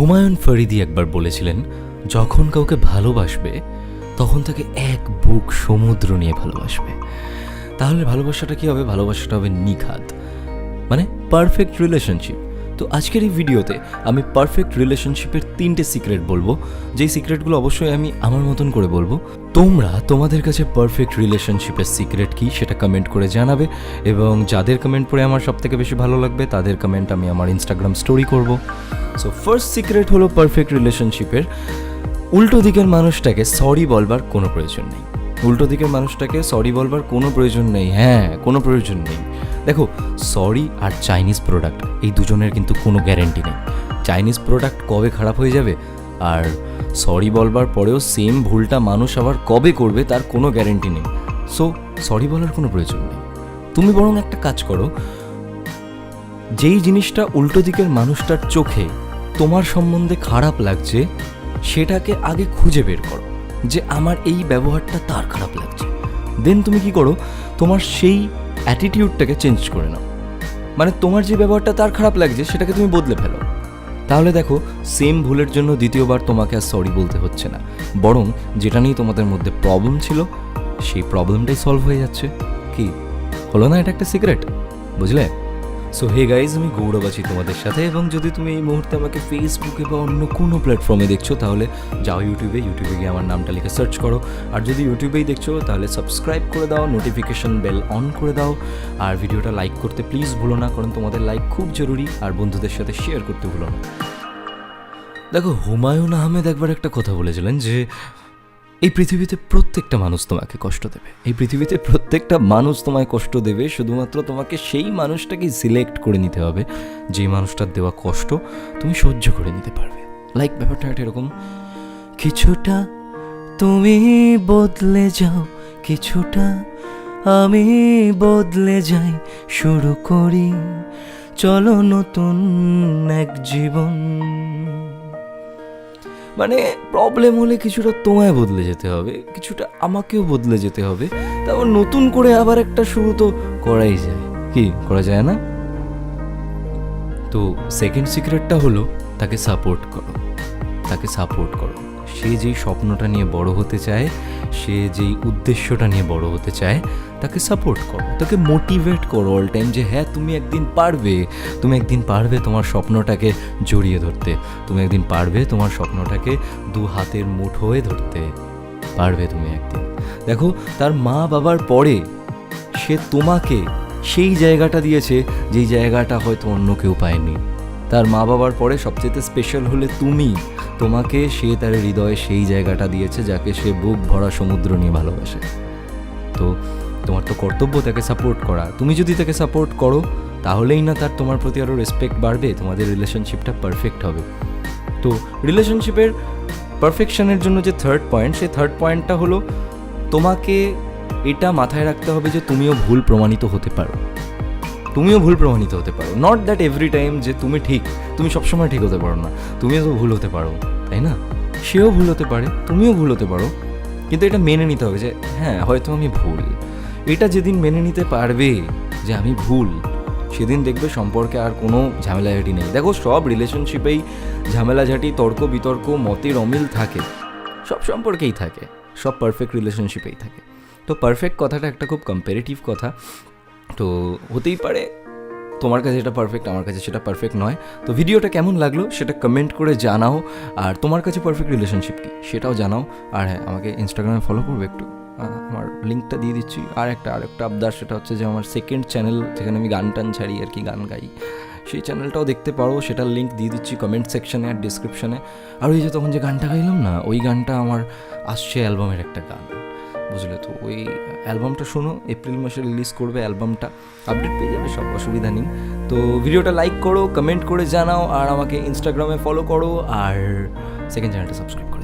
হুমায়ুন ফরিদি একবার বলেছিলেন, যখন কাউকে ভালোবাসবে তখন তাকে এক বুক সমুদ্র নিয়ে ভালোবাসবে। তাহলে ভালোবাসাটা কী হবে? ভালোবাসাটা হবে নিখাত, মানে পারফেক্ট রিলেশনশিপ। তো আজকের এই ভিডিওতে আমি পারফেক্ট রিলেশনশিপের 3টে সিক্রেট বলবো, যেই সিক্রেটগুলো অবশ্যই আমি আমার মতন করে বলবো। তোমরা তোমাদের কাছে পারফেক্ট রিলেশনশিপের সিক্রেট কী সেটা কমেন্ট করে জানাবে, এবং যাদের কমেন্ট পড়ে আমার সবথেকে বেশি ভালো লাগবে তাদের কমেন্ট আমি আমার ইনস্টাগ্রাম স্টোরি করব। সো ফার্স্ট সিক্রেট হলো পারফেক্ট রিলেশনশিপের, উল্টো দিকের মানুষটাকে সরি বলবার কোনো প্রয়োজন নেই। উল্টো দিকের মানুষটাকে সরি বলবার কোনো প্রয়োজন নেই, হ্যাঁ কোনো প্রয়োজন নেই। দেখো, সরি আর চাইনিজ প্রোডাক্ট এই দুজনের কিন্তু কোনো গ্যারেন্টি নেই। চাইনিজ প্রোডাক্ট কবে খারাপ হয়ে যাবে, আর সরি বলবার পরেও সেম ভুলটা মানুষ আবার কবে করবে তার কোনো গ্যারেন্টি নেই। সো সরি বলার কোনো প্রয়োজন নেই। তুমি বরং একটা কাজ করো, যেই জিনিসটা উল্টো দিকের মানুষটার চোখে তোমার সম্বন্ধে খারাপ লাগছে সেটাকে আগে খুঁজে বের করো, যে আমার এই ব্যবহারটা তার খারাপ লাগছে। দেন তুমি কি করো, তোমার সেই অ্যাটিটিউডটাকে চেঞ্জ করে নাও। মানে তোমার যে ব্যবহারটা তার খারাপ লাগছে সেটাকে তুমি বদলে ফেলো। তাহলে দেখো, সেম ভুলের জন্য দ্বিতীয়বার তোমাকে আর সরি বলতে হচ্ছে না, বরং যেটা নিয়ে তোমাদের মধ্যে প্রবলেম ছিল সেই প্রবলেমটাই সলভ হয়ে যাচ্ছে। কি হলো না? এটা একটা সিক্রেট, বুঝলে? সো হে গাইজ, আমি গৌরব আছি তোমাদের সাথে, এবং যদি তুমি এই মুহূর্তে আমাকে ফেসবুকে বা অন্য কোনো প্ল্যাটফর্মে দেখছো তাহলে যাও ইউটিউবে গিয়ে আমার নামটা লিখে সার্চ করো। আর যদি ইউটিউবেই দেখছো তাহলে সাবস্ক্রাইব করে দাও, নোটিফিকেশন বেল অন করে দাও, আর ভিডিওটা লাইক করতে প্লিজ ভুলো না, কারণ তোমাদের লাইক খুব জরুরি, আর বন্ধুদের সাথে শেয়ার করতে ভুলো না। দেখো, হুমায়ুন আহমেদ একবার একটা কথা বলেছিলেন যে এই পৃথিবীতে প্রত্যেকটা মানুষ তোমাকে কষ্ট দেবে, এই পৃথিবীতে প্রত্যেকটা মানুষ তোমায় কষ্ট দেবে, শুধুমাত্র তোমাকে সেই মানুষটাকে সিলেক্ট করে নিতে হবে যেই মানুষটার দেওয়া কষ্ট তুমি সহ্য করে নিতে পারবে। লাইক ব্যাপারটা এরকম, কিছুটা তুমি বদলে যাও, কিছুটা আমি বদলে যাই, শুরু করি চলো নতুন এক জীবন। মানে প্রবলেম হলে কিছুটা তোমায় বদলে যেতে হবে, কিছুটা আমাকেও বদলে যেতে হবে, তারপর নতুন করে আবার একটা শুরু তো করাই যায়। কি করা যায় না? তো সেকেন্ড সিক্রেটটা হলো, তাকে সাপোর্ট করো, তাকে সাপোর্ট করো। সে যেই স্বপ্নটা নিয়ে বড় হতে চায়, সে যেই উদ্দেশ্যটা নিয়ে বড় হতে চায়, তাকে সাপোর্ট করো, তাকে মোটিভেট করো অল টাইম, যে হ্যাঁ তুমি একদিন পারবে, তুমি একদিন পারবে তোমার স্বপ্নটাকে জড়িয়ে ধরতে, তুমি একদিন পারবে তোমার স্বপ্নটাকে দু হাতের মুঠোয় ধরতে পারবে তুমি একদিন। দেখো, তার মা বাবার পরে সে তোমাকে সেই জায়গাটা দিয়েছে যেই জায়গাটা হয়তো অন্য কেউ পায়নি। তার মা বাবার পরে সবচেয়ে স্পেশাল হলে তুমি, তোমাকে সে তার হৃদয়ে সেই জায়গাটা দিয়েছে যাকে সে বুক ভরা সমুদ্র নিয়ে ভালোবাসে। তো তোমার তো কর্তব্য তাকে সাপোর্ট করা। তুমি যদি তাকে সাপোর্ট করো তাহলেই না তার তোমার প্রতি আরও রেসপেক্ট বাড়বে, তোমাদের রিলেশনশিপটা পারফেক্ট হবে। তো রিলেশনশিপের পারফেকশনের জন্য যে থার্ড পয়েন্ট, সেই থার্ড পয়েন্টটা হলো, তোমাকে এটা মাথায় রাখতে হবে যে তুমিও ভুল প্রমাণিত হতে পারো, তুমিও ভুল প্রমাণিত হতে পারো। নট দ্যাট এভরি টাইম যে তুমি ঠিক, তুমি সবসময় ঠিক হতে পারো না, তুমিও তো ভুল হতে পারো, তাই না? সেও ভুল হতে পারে, তুমিও ভুল হতে পারো, কিন্তু এটা মেনে নিতে হবে যে হ্যাঁ হয়তো আমি ভুল। এটা যেদিন মেনে নিতে পারবে যে আমি ভুল, সেদিন দেখবে সম্পর্কে আর কোনো ঝামেলাঝাটি নেই। দেখো, সব রিলেশনশিপেই ঝামেলাঝাটি, তর্ক বিতর্ক, মতের অমিল থাকে, সব সম্পর্কেই থাকে, সব পারফেক্ট রিলেশনশিপেই থাকে। তো পারফেক্ট কথাটা একটা খুব কম্পারেটিভ কথা, তো হতেই পারে তোমার কাছে এটা পারফেক্ট, আমার কাছে সেটা পারফেক্ট নয়। তো ভিডিওটা কেমন লাগলো সেটা কমেন্ট করে জানাও, আর তোমার কাছে পারফেক্ট রিলেশনশিপ কি সেটাও জানাও। আর হ্যাঁ, আমাকে ইনস্টাগ্রামে ফলো করবে একটু, আমার লিঙ্কটা দিয়ে দিচ্ছি। আর একটা আবদার, সেটা হচ্ছে যে আমার সেকেন্ড চ্যানেল, যেখানে আমি গান টান ছাড়ি আর কি, গান গাই, সেই চ্যানেলটাও দেখতে পারো, সেটার লিঙ্ক দিয়ে দিচ্ছি কমেন্ট সেকশনে আর ডিসক্রিপশনে। আর ওই যে তখন যে গানটা গাইলাম না, ওই গানটা আমার আসছে অ্যালবামের একটা গান, বুঝলে? তো ওই অ্যালবামটা শোনো, এপ্রিল মাসে রিলিজ করবে অ্যালবামটা, আপডেট পেয়ে যাবে, সব অসুবিধা নেই। তো ভিডিওটা লাইক করো, কমেন্ট করে জানাও, আর আমাকে ইনস্টাগ্রামে ফলো করো, আর সেকেন্ড চ্যানেলটা সাবস্ক্রাইব করো।